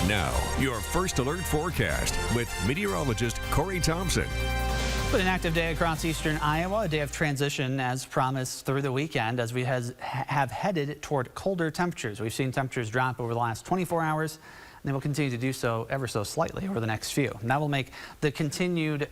Now, your first alert forecast with meteorologist Corey Thompson. But an active day across eastern Iowa, a day of transition as promised through the weekend as we have headed toward colder temperatures. We've seen temperatures drop over the last 24 hours, and they will continue to do so ever so slightly over the next few. And that will make the continued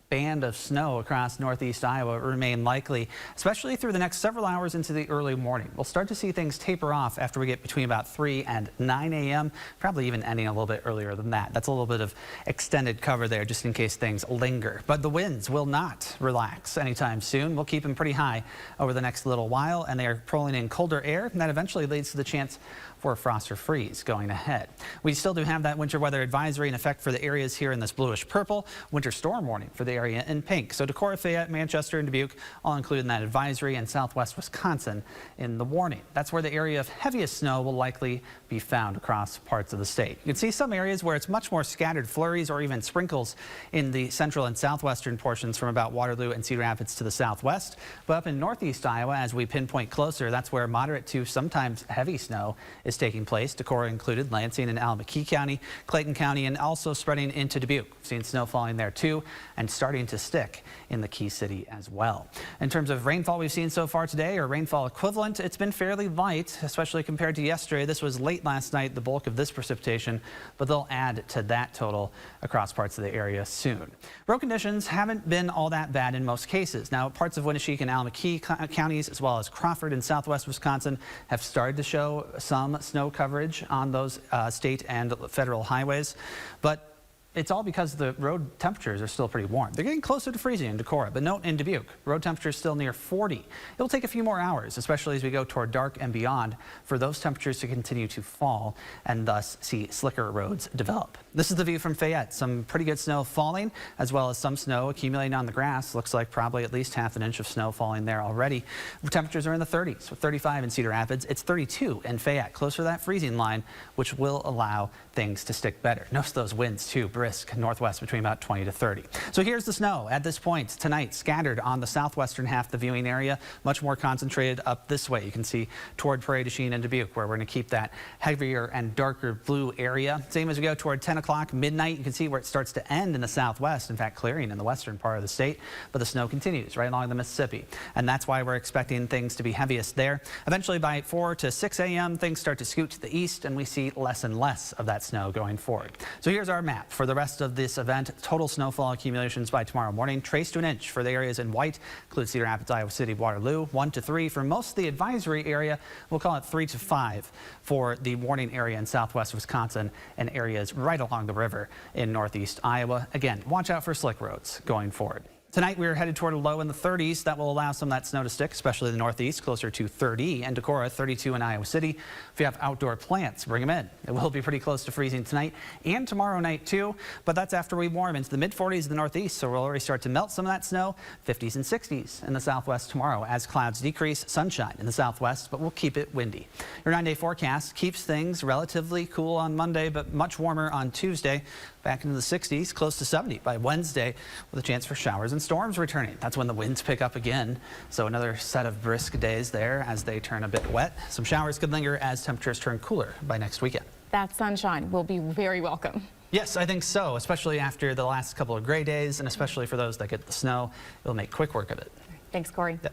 band of snow across northeast Iowa remain likely, especially through the next several hours into the early morning. We'll start to see things taper off after we get between about 3 and 9 a.m., probably even ending a little bit earlier than that. That's a little bit of extended cover there just in case things linger. But the winds will not relax anytime soon. We'll keep them pretty high over the next little while, and they are pulling in colder air, and that eventually leads to the chance for a frost or freeze going ahead. We still do have that winter weather advisory in effect for the areas here in this bluish purple, winter storm warning for the area in pink. So Decorah, Fayette, Manchester, and Dubuque all included in that advisory, and southwest Wisconsin in the warning. That's where the area of heaviest snow will likely be found across parts of the state. You can see some areas where it's much more scattered flurries or even sprinkles in the central and southwestern portions from about Waterloo and Cedar Rapids to the southwest. But up in northeast Iowa, as we pinpoint closer, that's where moderate to sometimes heavy snow is taking place. Decorah included Lansing and Alameda County, Clayton County, and also spreading into Dubuque. We've seen snow falling there too, and starting to stick in the Key City as well. In terms of rainfall we've seen so far today, or rainfall equivalent, it's been fairly light, especially compared to yesterday. This was late last night, the bulk of this precipitation, but they'll add to that total across parts of the area soon. Road conditions haven't been all that bad in most cases. Now, parts of Winneshiek and Alameda counties, as well as Crawford and southwest Wisconsin, have started to show some snow coverage on those state and federal highways, but it's all because the road temperatures are still pretty warm. They're getting closer to freezing in Decorah, but note in Dubuque, road temperatures still near 40. It'll take a few more hours, especially as we go toward dark and beyond, for those temperatures to continue to fall and thus see slicker roads develop. This is the view from Fayette. Some pretty good snow falling, as well as some snow accumulating on the grass. Looks like probably at least half an inch of snow falling there already. The temperatures are in the 30s, with 35 in Cedar Rapids. It's 32 in Fayette, closer to that freezing line, which will allow things to stick better. Notice those winds too, brisk northwest between about 20 to 30. So here's the snow at this point tonight, scattered on the southwestern half of the viewing area, much more concentrated up this way. You can see toward Prairie du Chien and Dubuque, where we're going to keep that heavier and darker blue area. Same as we go toward 10 o'clock midnight, you can see where it starts to end in the southwest, in fact clearing in the western part of the state, but the snow continues right along the Mississippi, and that's why we're expecting things to be heaviest there. Eventually by 4 to 6 a.m. things start to scoot to the east, and we see less and less of that snow going forward. So here's our map for the rest of this event. Total snowfall accumulations by tomorrow morning, trace to an inch for the areas in white, include Cedar Rapids, Iowa City, Waterloo. 1 to 3 for most of the advisory area. We'll call it 3 to 5 for the warning area in southwest Wisconsin and areas right along the river in northeast Iowa. Again, watch out for slick roads going forward. Tonight we're headed toward a low in the 30s. That will allow some of that snow to stick, especially in the northeast, closer to 30, and Decorah 32 in Iowa City. If you have outdoor plants, bring them in. It will be pretty close to freezing tonight and tomorrow night too, but that's after we warm into the mid-40s in the northeast, so we'll already start to melt some of that snow. 50s and 60s in the southwest tomorrow as clouds decrease, sunshine in the southwest, but we'll keep it windy. Your 9-day forecast keeps things relatively cool on Monday, but much warmer on Tuesday. Back into the 60s, close to 70 by Wednesday, with a chance for showers and storms returning. That's when the winds pick up again. So another set of brisk days there as they turn a bit wet. Some showers could linger as temperatures turn cooler by next weekend. That sunshine will be very welcome. Yes, I think so, especially after the last couple of gray days, and especially for those that get the snow. It'll make quick work of it. Thanks, Corey. Yeah.